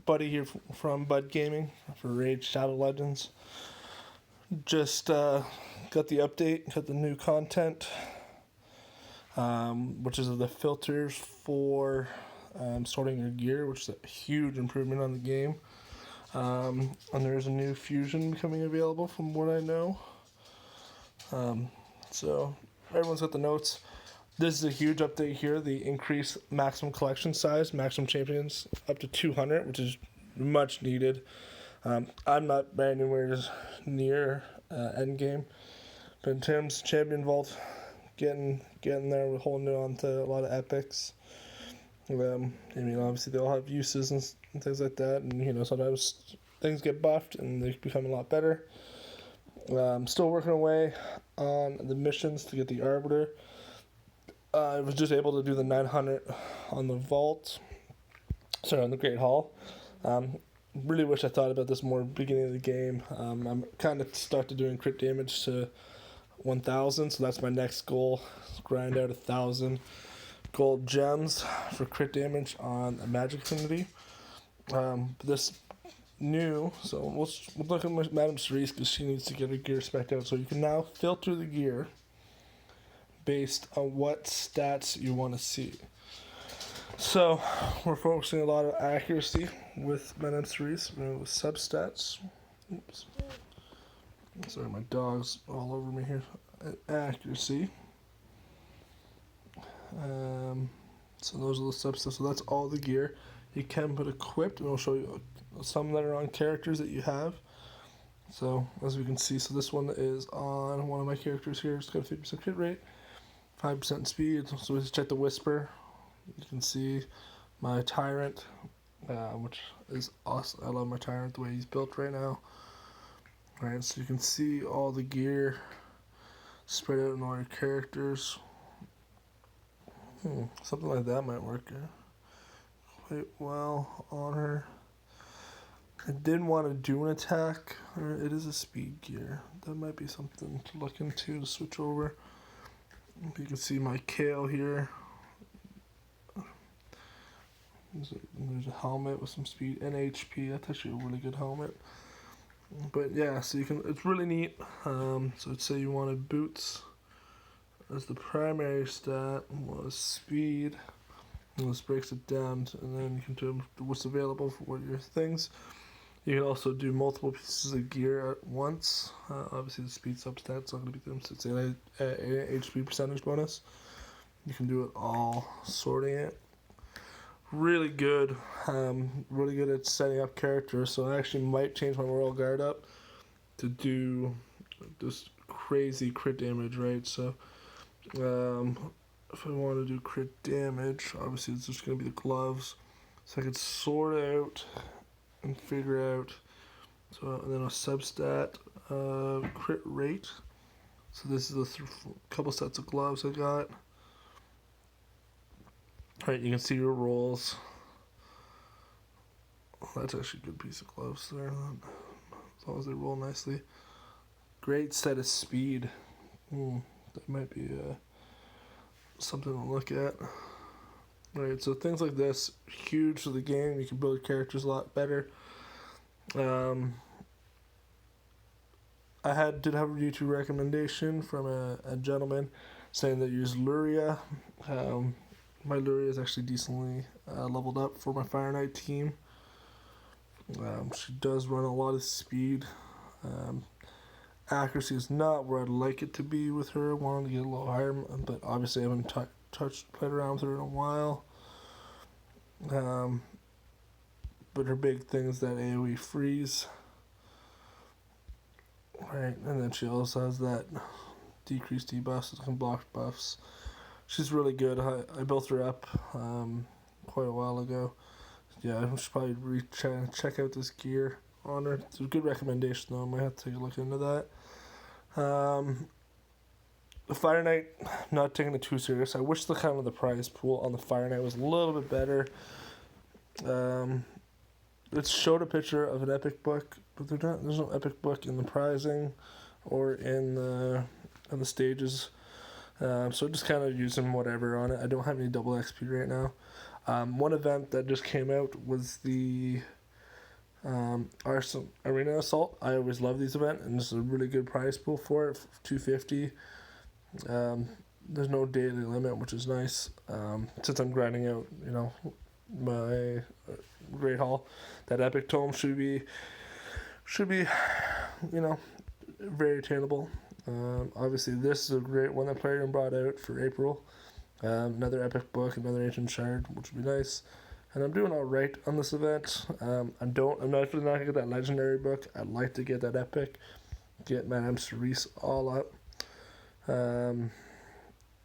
Buddy here from Bud Gaming for Raid Shadow Legends. Just got the update, got the new content, which is the filters for sorting your gear, which is a huge improvement on the game. And there's a new fusion becoming available from what I know. So everyone's got the notes. This is a huge update here. The increased maximum collection size, maximum champions up to 200, which is much needed. I'm not anywhere near end game, but in terms of champion vault, getting there, we're holding on to a lot of epics. Obviously they all have uses and things like that, and sometimes things get buffed and they become a lot better. Still working away on the missions to get the Arbiter. I was just able to do the 900 on the vault, on the Great Hall. Really wish I thought about this more beginning of the game. I'm kind of stuck to doing crit damage to 1,000, so that's my next goal. Grind out 1,000 gold gems for crit damage on a magic affinity. This new, so we'll look at Madame Cerise because she needs to get her gear spec'd out. So you can now filter the gear based on what stats you want to see. So we're focusing a lot of accuracy with Madame Cerise, with substats. Oops. Sorry, my dog's all over me here. Accuracy. So those are the substats. So that's all the gear. You can put equipped, and I'll show you some that are on characters that you have. So as we can see, so this one is on one of my characters here. It's got a 50% crit rate, 5% speed. So we just check the Whisper. You can see my Tyrant, which is awesome. I love my Tyrant the way he's built right now. Alright, so you can see all the gear spread out in all your characters. Something like that might work quite well on her. I didn't want to do an attack. It is a speed gear. That might be something to look into to switch over. You can see my Kale here. There's a helmet with some speed and HP. That's actually a really good helmet. But yeah, so it's really neat. So let's say you wanted boots as the primary stat was speed. And this breaks it down, and then you can do what's available for what your things. You can also do multiple pieces of gear at once. Obviously, the speed substat's not going to be them, so it's an HP percentage bonus. You can do it all, sorting it. Really good at setting up characters, so I actually might change my Royal Guard up to do this crazy crit damage, right? So if I want to do crit damage, obviously it's just going to be the gloves, so I could sort out and figure out, and then a substat crit rate. So this is a couple sets of gloves I got. Alright, you can see your rolls. That's actually a good piece of gloves there, as long as they roll nicely. Great set of speed. That might be something to look at. Alright, so things like this, huge for the game. You can build characters a lot better. I did have a YouTube recommendation from a gentleman saying that use Luria. My Luria is actually decently leveled up for my Fire Knight team. She does run a lot of speed. Accuracy is not where I'd like it to be with her. I wanted to get a little higher, but obviously I haven't played around with her in a while. But her big thing is that AoE freeze. Right, and then she also has that decreased debuffs that can block buffs. She's really good. I built her up quite a while ago. Yeah, I should probably check out this gear on her. It's a good recommendation though. I might have to take a look into that. The Fire Knight, not taking it too serious. I wish the prize pool on the Fire Knight was a little bit better. It showed a picture of an epic book, but there's no epic book in the prizing or in the stages. So just kind of using whatever on it. I don't have any double XP right now. One event that just came out was the Arena Assault. I always love these events, and this is a really good prize pool for it, $250. There's no daily limit, which is nice. Since I'm grinding out, my Great Hall, that Epic Tome should be, very attainable. Obviously, this is a great one that Plarium brought out for April. Another epic book, another ancient shard, which would be nice. And I'm doing all right on this event. I'm not gonna get that legendary book. I'd like to get that epic, get Madame Cerise all up. And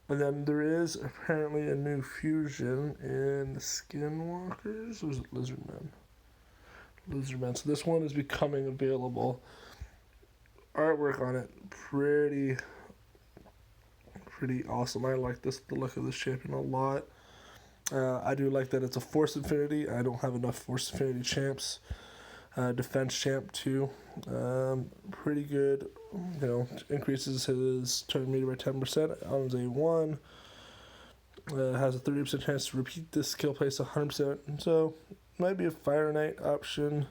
then there is apparently a new fusion in the Skinwalkers. Or was it Lizardmen? Lizardmen. So this one is becoming available. Artwork on it, pretty awesome. I like the look of this champion a lot. I do like that it's a Force Infinity. I don't have enough Force Infinity champs. Defense champ too. Pretty good. Increases his turn meter by 10% on his A1. Has a 30% chance to repeat this skill place 100%. So might be a Fire Knight option.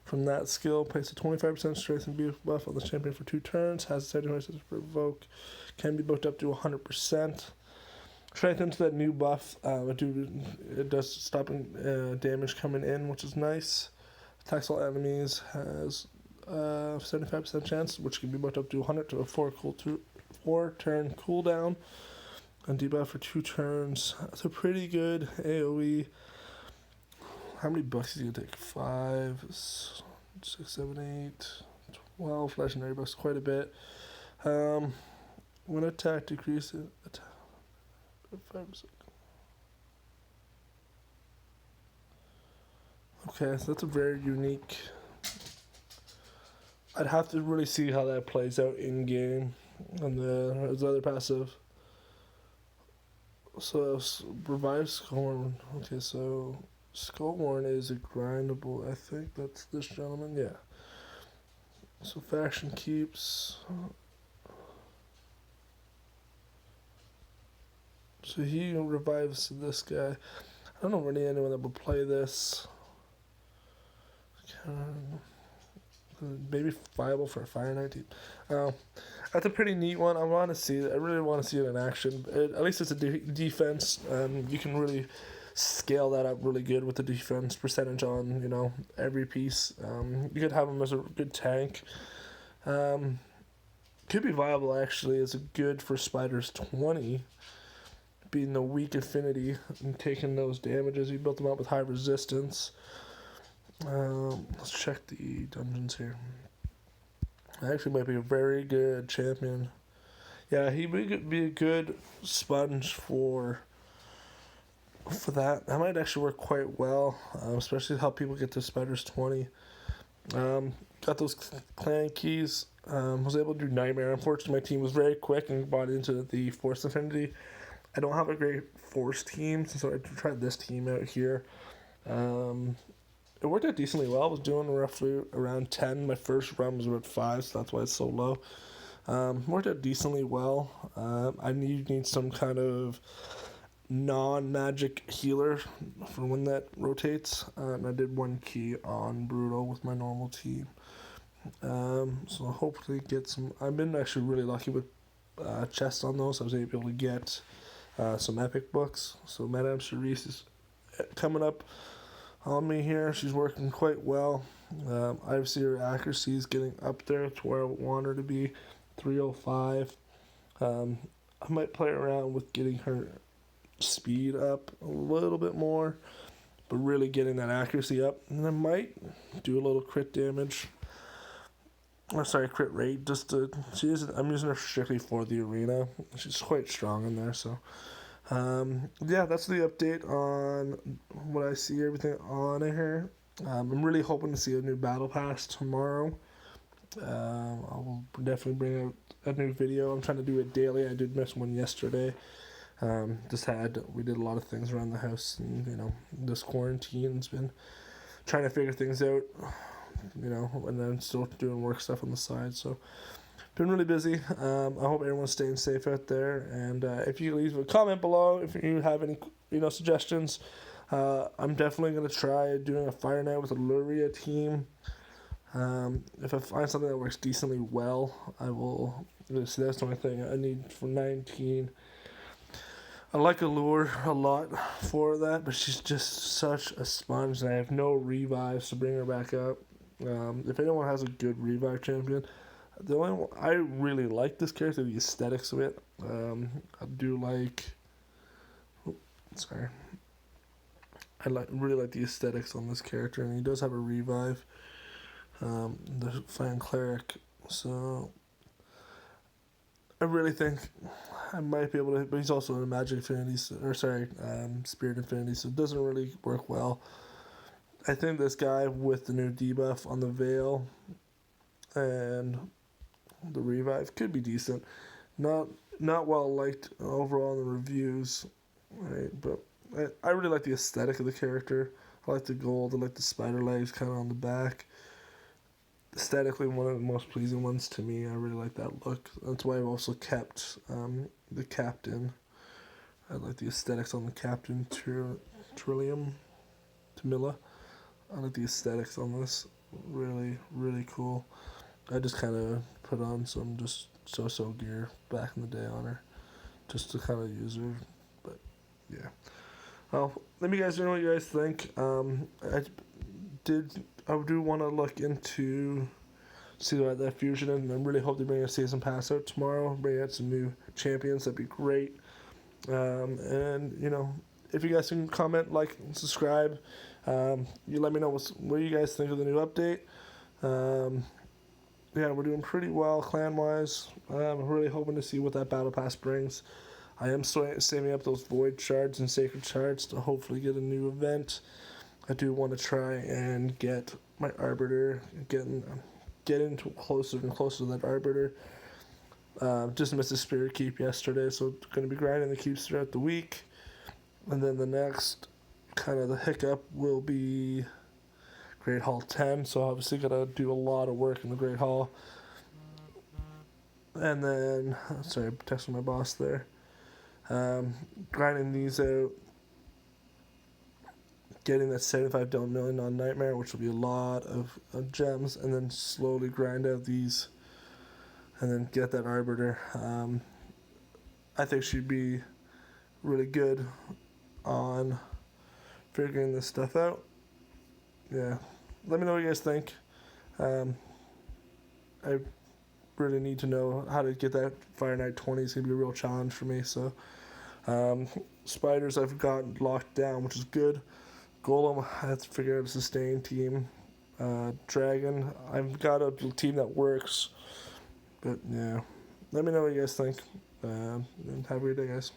From that skill, place a 25% strength and buff on the champion for 2 turns. Has a 75% to provoke. Can be booked up to 100%. Strength into that new buff. It does stopping damage coming in, which is nice. Attacks all enemies. Has 75% chance, which can be booked up to 100 to a 4-turn cooldown. And debuff for 2 turns. That's a pretty good AoE. How many bucks is he gonna take? 5, 6, 7, 8, 12 legendary bucks, quite a bit. When attack decreases, 5%. Okay, so that's a very unique. I'd have to really see how that plays out in game, and his other passive. So revive Scorn. Okay, so Skullhorn is a grindable. I think that's this gentleman. Yeah. So faction keeps. So he revives this guy. I don't know really anyone that would play this. Maybe viable for a Fire Knight team. That's a pretty neat one. I want to see it. I really want to see it in action. At least it's a defense. You can really scale that up really good with the defense percentage on every piece. You could have him as a good tank. Could be viable actually as a good for Spiders 20, being the weak affinity and taking those damages. You built them up with high resistance. Let's check the dungeons here. Actually might be a very good champion. Yeah, he would be a good sponge for that. That might actually work quite well, especially how people get to Spiders 20. Got those clan keys. Was able to do Nightmare. Unfortunately, my team was very quick and bought into the Force Affinity. I don't have a great Force team, so I tried this team out here. It worked out decently well. I was doing roughly around 10. My first run was about 5, so that's why it's so low. Worked out decently well. I need some kind of non-magic healer for when that rotates. And I did 1 key on Brutal with my normal team. So hopefully get some. I've been actually really lucky with chests on those. I was able to get some epic books. So Madame Cerise is coming up on me here. She's working quite well. Obviously her accuracy is getting up there to where I want her to be, 305. I might play around with getting her speed up a little bit more, but really getting that accuracy up. And I might do a little crit damage. Crit rate. I'm using her strictly for the arena. She's quite strong in there, so. That's the update on what I see, everything on here. I'm really hoping to see a new battle pass tomorrow. I will definitely bring out a new video. I'm trying to do it daily. I did miss one yesterday. We did a lot of things around the house, and this quarantine's been trying to figure things out, and then still doing work stuff on the side, so been really busy. I hope everyone's staying safe out there, and if you leave a comment below if you have any suggestions, I'm definitely going to try doing a Fire Knight with a Luria team. If I find something that works decently well, I will. See, that's the only thing I need for 19. I like Allure a lot for that, but she's just such a sponge, and I have no revives to bring her back up. If anyone has a good revive champion, the only one, I really like this character, the aesthetics of it. I do like. Oh, sorry. Really like the aesthetics on this character, and he does have a revive. The Fine Cleric, so I really think I might be able to. But he's also in a Magic Affinity, Spirit Infinity, so it doesn't really work well. I think this guy with the new debuff on the Veil and the revive could be decent. Not not well liked overall in the reviews, right? But I really like the aesthetic of the character. I like the gold. I like the spider legs kind of on the back. Aesthetically, one of the most pleasing ones to me. I really like that look. That's why I've also kept the captain. I like the aesthetics on the captain. Trillium, Tamila. I like the aesthetics on this. Really, really cool. I just kind of put on some just so gear back in the day on her, just to kind of use her. But yeah. Well, let me guys know what you guys think. I do want to look into see that fusion, and I really hope they bring a season pass out tomorrow. Bring out some new champions. That'd be great. And if you guys can comment, like, and subscribe. You let me know what you guys think of the new update. Yeah, we're doing pretty well clan-wise. I'm really hoping to see what that battle pass brings. I am saving up those void shards and sacred shards to hopefully get a new event. I do want to try and get my Arbiter, get into closer and closer to that Arbiter. Just missed a Spirit Keep yesterday, so going to be grinding the keeps throughout the week. And then the next kind of the hiccup will be Great Hall 10, so obviously got to do a lot of work in the Great Hall. And then, sorry, I'm texting my boss there. Grinding these out, getting that 75 million on Nightmare, which will be a lot of gems, and then slowly grind out these, and then get that Arbiter. I think she'd be really good on figuring this stuff out. Yeah, let me know what you guys think. I really need to know how to get that Fire Knight 20. It's going to be a real challenge for me, so spiders I've got locked down, which is good. Golem, I have to figure out a sustain team. Dragon, I've got a team that works, but yeah, let me know what you guys think, and have a great day, guys.